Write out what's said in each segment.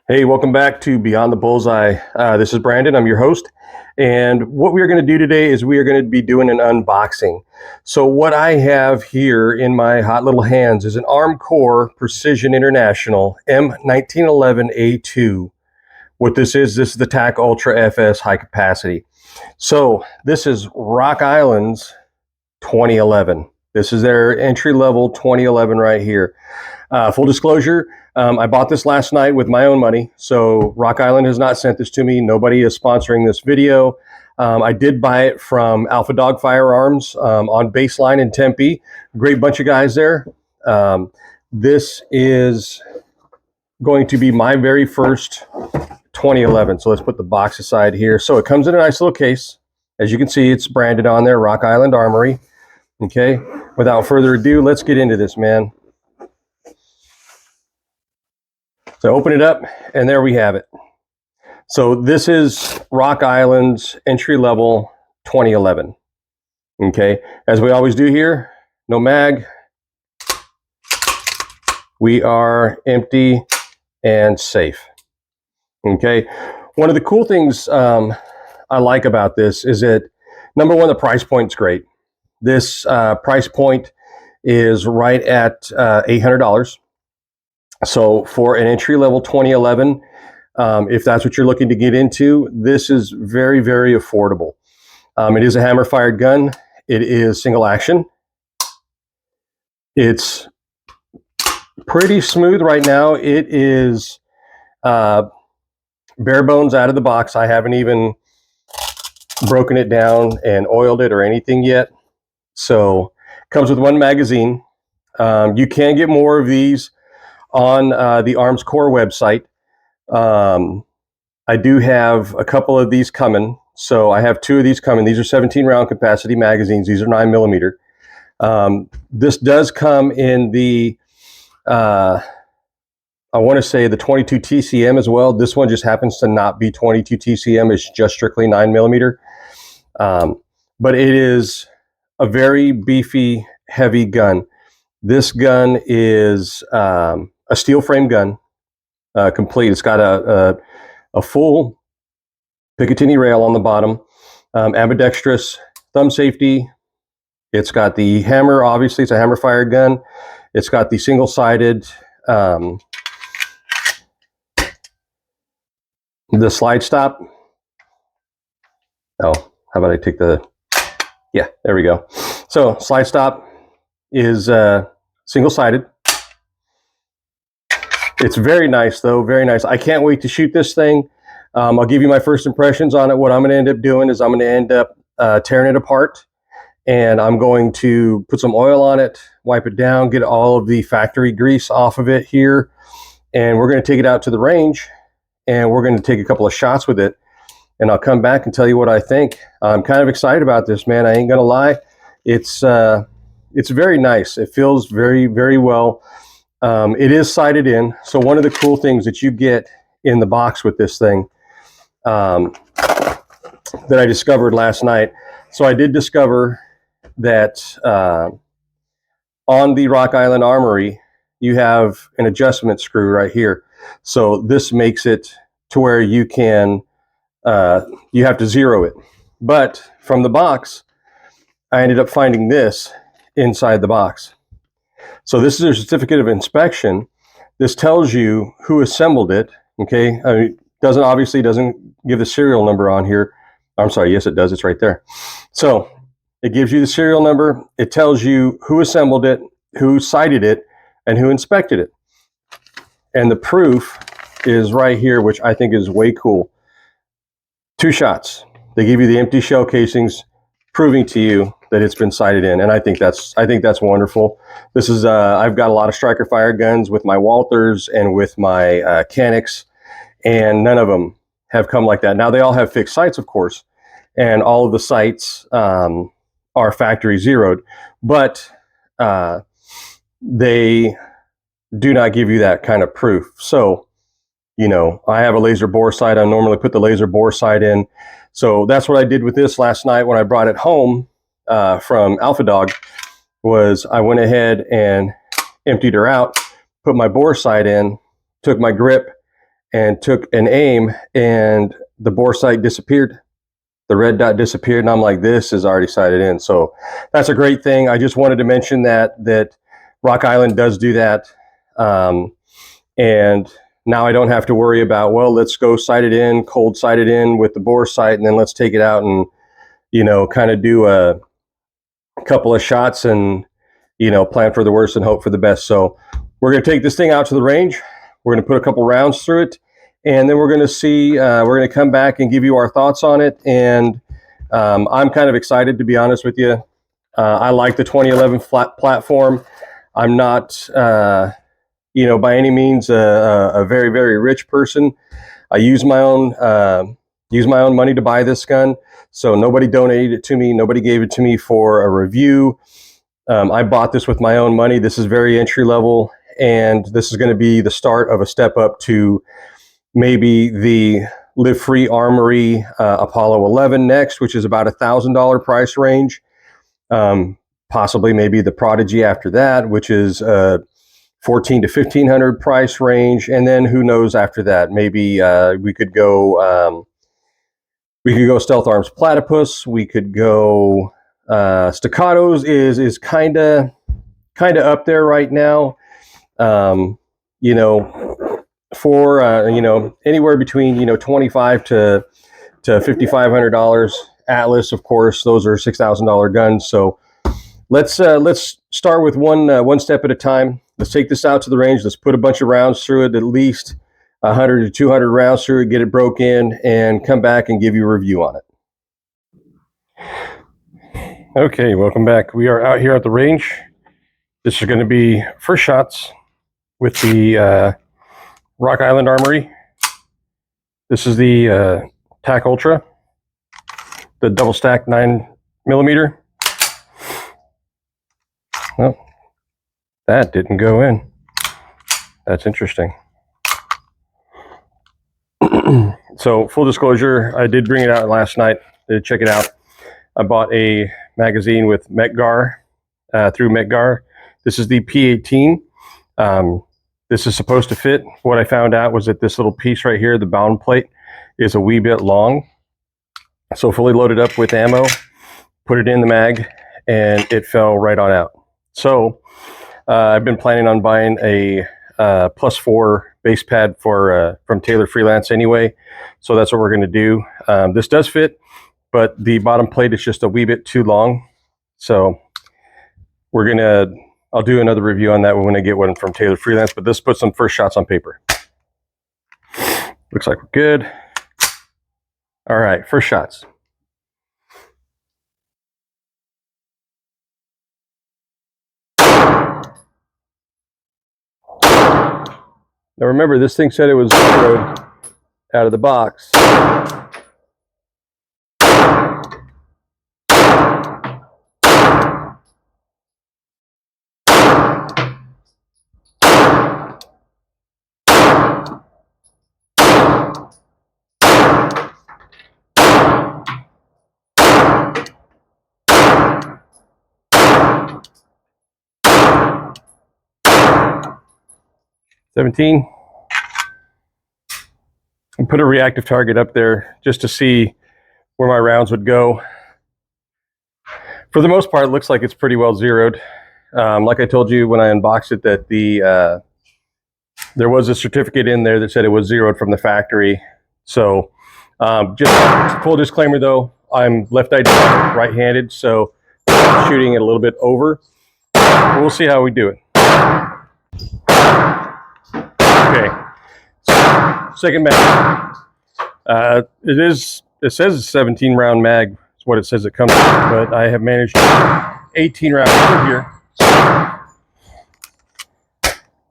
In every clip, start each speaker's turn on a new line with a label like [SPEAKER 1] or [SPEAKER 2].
[SPEAKER 1] Hey, welcome back to Beyond the Bullseye. This is Brandon. I'm your host. And what we're going to do today is we are going to be doing an unboxing. So what I have here in my hot little hands is an Armor Precision International M1911A2. What this is the TAC Ultra FS high capacity. So this is Rock Island's 2011. This is their entry-level 2011 right here. Full disclosure, I bought this last night with my own money, so Rock Island has not sent this to me. Nobody is sponsoring this video. I did buy it from Alpha Dog Firearms on Baseline in Tempe. Great bunch of guys there. This is going to be my very first 2011. So let's put the box aside here. So it comes in a nice little case. As you can see, it's branded on there, Rock Island Armory. Okay, without further ado, let's get into this, man. So open it up, and there we have it. So this is Rock Island's entry-level 2011. Okay, as we always do here, no mag. We are empty and safe. Okay, one of the cool things I like about this is that, number one, the price point's great. This price point is right at $800. So for an entry-level 2011, if that's what you're looking to get into, this is very, very affordable. It is a hammer-fired gun. It is single action. It's pretty smooth right now. It is bare bones out of the box. I haven't even broken it down and oiled it or anything yet. So comes with one magazine. You can get more of these on the Arms Corps website. I do have a couple of these coming. So I have two of these coming. These are 17 round capacity magazines. These are 9mm. This does come in the, I want to say the 22 TCM as well. This one just happens to not be 22 TCM. It's just strictly 9mm. But it is a very beefy, heavy gun. This gun is a steel frame gun, complete. It's got a full Picatinny rail on the bottom, ambidextrous thumb safety. It's got the hammer, obviously it's a hammer fired gun. It's got the single-sided, the slide stop. Oh, how about I take the, yeah, there we go. So slide stop is single-sided. It's very nice, though, very nice. I can't wait to shoot this thing. I'll give you my first impressions on it. What I'm going to end up doing is I'm going to end up tearing it apart, and I'm going to put some oil on it, wipe it down, get all of the factory grease off of it here, and we're going to take it out to the range, and we're going to take a couple of shots with it, and I'll come back and tell you what I think. I'm kind of excited about this, man. I ain't going to lie. It's very nice. It feels very, very well. It is sighted in. So one of the cool things that you get in the box with this thing that I discovered last night. So I did discover that on the Rock Island Armory, you have an adjustment screw right here. So this makes it to where you can, you have to zero it. But from the box, I ended up finding this inside the box. So this is a certificate of inspection. This tells you who assembled it. Okay, I mean, obviously doesn't give the serial number on here. I'm sorry, yes it does, it's right there. So it gives you the serial number. It tells you who assembled it, who sighted it, and who inspected it. And the proof is right here, which I think is way cool. 2 shots. They give you the empty shell casings, proving to you that it's been sighted in, and I think that's wonderful. This is I've got a lot of striker fire guns with my Walthers and with my Canics, and none of them have come like that. Now they all have fixed sights, of course, and all of the sights are factory zeroed, but they do not give you that kind of proof. So, you know, I have a laser bore sight. I normally put the laser bore sight in. So that's what I did with this last night when I brought it home from Alpha Dog. Was I went ahead and emptied her out, put my bore sight in, took my grip, and took an aim, and the bore sight disappeared. The red dot disappeared, and I'm like, this is already sighted in. So that's a great thing. I just wanted to mention that Rock Island does do that. And now I don't have to worry about, well, let's go sight it in, cold sight it in with the bore sight, and then let's take it out and, kind of do a couple of shots and, plan for the worst and hope for the best. So we're going to take this thing out to the range. We're going to put a couple rounds through it, and then we're going to see, we're going to come back and give you our thoughts on it. And I'm kind of excited, to be honest with you. I like the 2011 flat platform. I'm not, by any means a very, very rich person. I use my own money to buy this gun. So nobody donated it to me. Nobody gave it to me for a review. I bought this with my own money. This is very entry level, and this is going to be the start of a step up to maybe the Live Free Armory Apollo 11 next, which is about $1,000 price range. Possibly maybe the Prodigy after that, which is $1,400 to $1,500 price range, and then who knows after that? Maybe we could go Stealth Arms Platypus. We could go Staccatos is kind of up there right now. For anywhere between $2,500 to $5,500. Atlas, of course, those are $6,000 guns. So let's start with one step at a time. Let's take this out to the range. Let's put a bunch of rounds through it, at least 100 to 200 rounds through it, get it broke in, and come back and give you a review on it. Okay, welcome back. We are out here at the range. This is going to be first shots with the Rock Island Armory. This is the TAC Ultra, the double stack 9mm. Well, that didn't go in. That's interesting. So full disclosure, I did bring it out last night to check it out. I bought a magazine with Metgar through Metgar. This is the P18. This is supposed to fit. What I found out was that this little piece right here, the bound plate, is a wee bit long. So fully loaded up with ammo, put it in the mag, and it fell right on out. So I've been planning on buying a +4 base pad from Taylor Freelance anyway. So that's what we're going to do. This does fit, but the bottom plate is just a wee bit too long. So I'll do another review on that when I get one from Taylor Freelance, but this puts some first shots on paper. Looks like we're good. All right, first shots. Now remember, this thing said it was zeroed out of the box. 17. And put a reactive target up there just to see where my rounds would go. For the most part, it looks like it's pretty well zeroed. Like I told you when I unboxed it, that there was a certificate in there that said it was zeroed from the factory. So just full disclaimer though, I'm left-handed, right-handed, so I'm shooting it a little bit over. We'll see how we do it. Okay, second mag. It says a 17 round mag. It's what it says it comes with, but I have managed 18 rounds through here.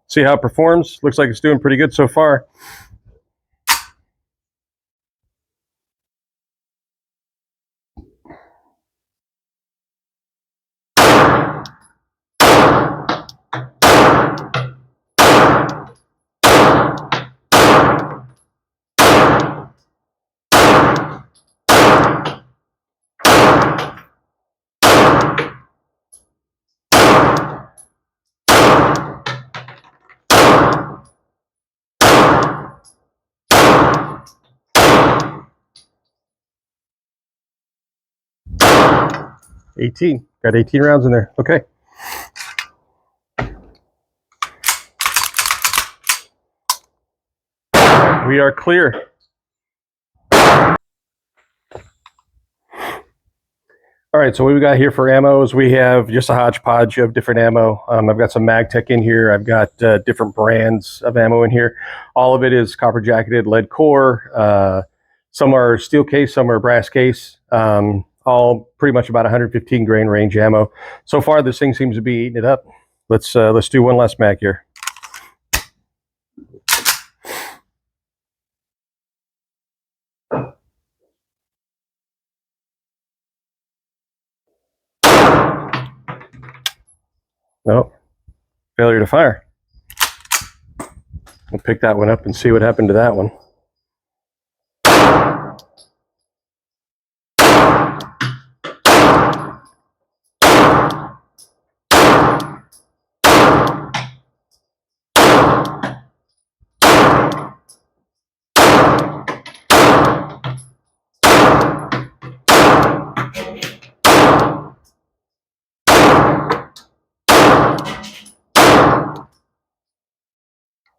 [SPEAKER 1] See how it performs. Looks like it's doing pretty good so far. 18. Got 18 rounds in there. Okay. We are clear. All right, so what we got here for ammo is we have just a hodgepodge of different ammo. I've got some MagTech in here. I've got different brands of ammo in here. All of it is copper jacketed lead core. Some are steel case, some are brass case. All pretty much about 115 grain range ammo. So far, this thing seems to be eating it up. Let's do one last mag here. Nope. Failure to fire. We'll pick that one up and see what happened to that one.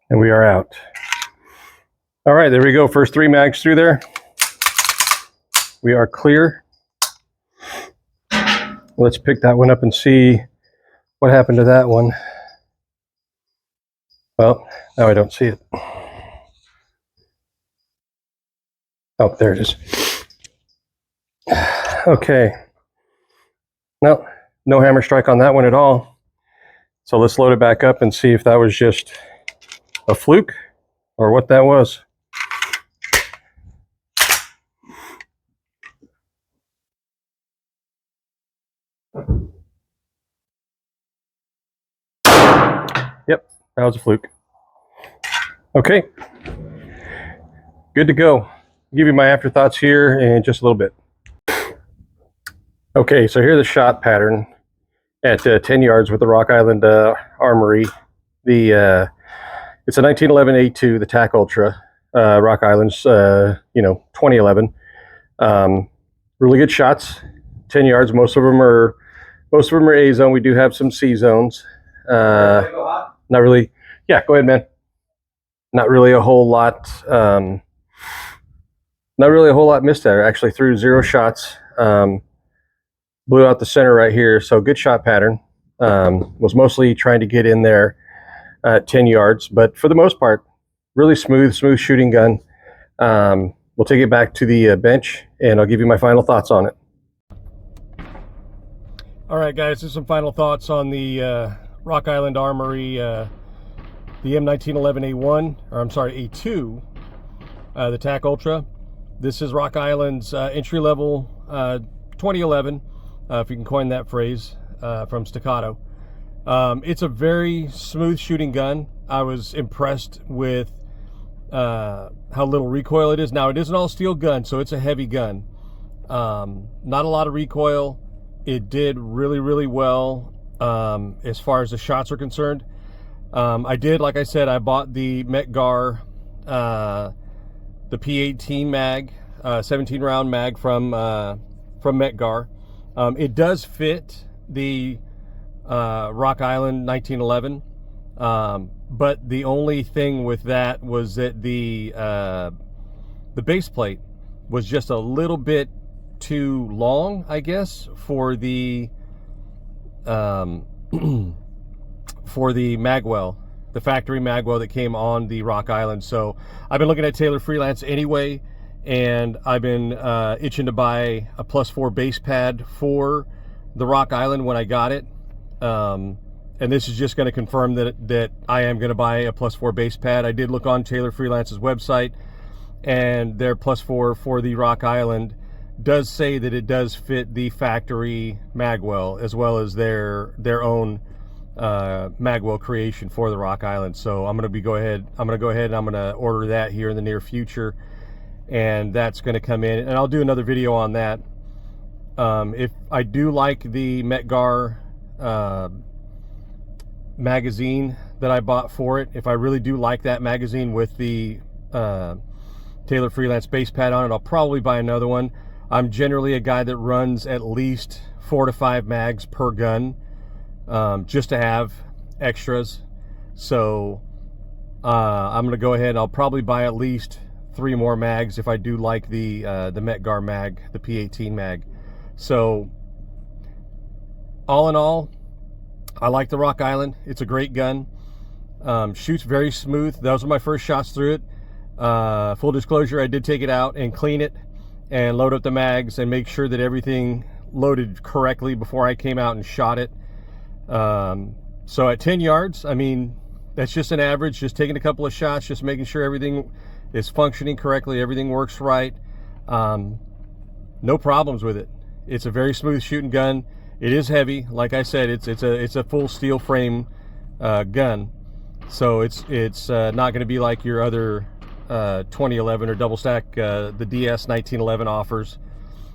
[SPEAKER 1] And we are out. All right, there we go. First 3 mags through there. We are clear. Let's pick that one up and see what happened to that one. Well, now I don't see it. Oh, there it is. Okay. No hammer strike on that one at all. So let's load it back up and see if that was just a fluke or what that was. Yep, that was a fluke. Okay, good to go. I'll give you my afterthoughts here in just a little bit. Okay, so here's the shot pattern at 10 yards with the Rock Island Armory. It's a 1911 A2, the TAC Ultra, Rock Island's 2011. Really good shots, 10 yards. Most of them are A zone. We do have some C zones. Not really. Yeah, go ahead, man. Not really a whole lot. Not really a whole lot missed there. Actually, threw 0 shots. Blew out the center right here. So good shot pattern. Was mostly trying to get in there at 10 yards, but for the most part, really smooth shooting gun. We'll take it back to the bench, and I'll give you my final thoughts on it. All right, guys, here's some final thoughts on the Rock Island Armory, the M1911 A2, the TAC Ultra. This is Rock Island's entry-level 2011, if you can coin that phrase, from Staccato. It's a very smooth shooting gun. I was impressed with how little recoil it is. Now, it is an all-steel gun, so it's a heavy gun. Not a lot of recoil. It did really well as far as the shots are concerned. I did, like I said, I bought the Metgar, the P18 mag, 17-round mag from Metgar. It does fit the Rock Island 1911, but the only thing with that was that the base plate was just a little bit too long, I guess, for the for the magwell, the factory magwell that came on the Rock Island. So I've been looking at Taylor Freelance anyway, and I've been itching to buy a +4 base pad for the Rock Island when I got it. And this is just going to confirm that I am going to buy a +4 base pad. I did look on Taylor Freelance's website, and their +4 for the Rock Island does say that it does fit the factory magwell as well as their own magwell creation for the Rock Island. So I'm going to go ahead and I'm going to order that here in the near future, and that's going to come in, and I'll do another video on that. If I do like the Metgar magazine that I bought for it, if I really do like that magazine with the Taylor Freelance base pad on it, I'll probably buy another one. I'm generally a guy that runs at least 4 to 5 mags per gun, just to have extras. So I'm gonna go ahead. I'll probably buy at least 3 more mags if I do like the Metgar mag, the P18 mag. So all in all, I like the Rock Island. It's a great gun. Shoots very smooth. Those were my first shots through it. Full disclosure, I did take it out and clean it and load up the mags and make sure that everything loaded correctly before I came out and shot it. So at 10 yards, I mean, that's just an average, just taking a couple of shots, just making sure everything is functioning correctly, everything works right. No problems with it. It's a very smooth shooting gun. It is heavy. Like I said, it's a full steel frame gun. So it's not going to be like your other 2011 or double stack, the DS 1911 offers,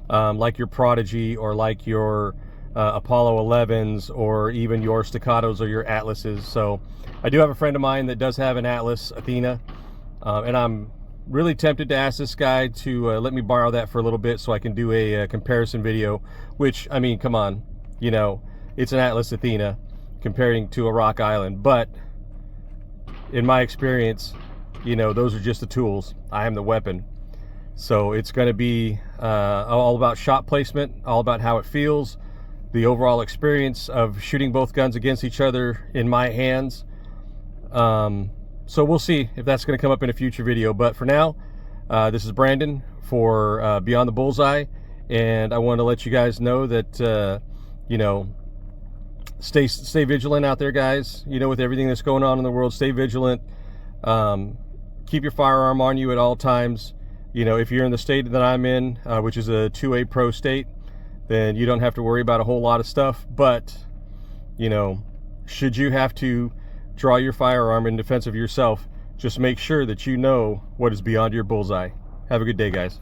[SPEAKER 1] like your Prodigy or like your Apollo 11s or even your Staccatos or your Atlases. So I do have a friend of mine that does have an Atlas Athena, and I'm really tempted to ask this guy to let me borrow that for a little bit so I can do a comparison video. Which, I mean, come on, you know, it's an Atlas Athena comparing to a Rock Island, but in my experience, you know, those are just the tools. I am the weapon. So it's going to be all about shot placement, all about how it feels, the overall experience of shooting both guns against each other in my hands. So we'll see if that's going to come up in a future video. But for now, this is Brandon for Beyond the Bullseye, and I want to let you guys know that you know, stay vigilant out there, guys. You know, with everything that's going on in the world, stay vigilant. Keep your firearm on you at all times. You know, if you're in the state that I'm in, which is a 2A pro state, then you don't have to worry about a whole lot of stuff. But, you know, should you have to draw your firearm in defense of yourself, just make sure that you know what is beyond your bullseye. Have a good day, guys.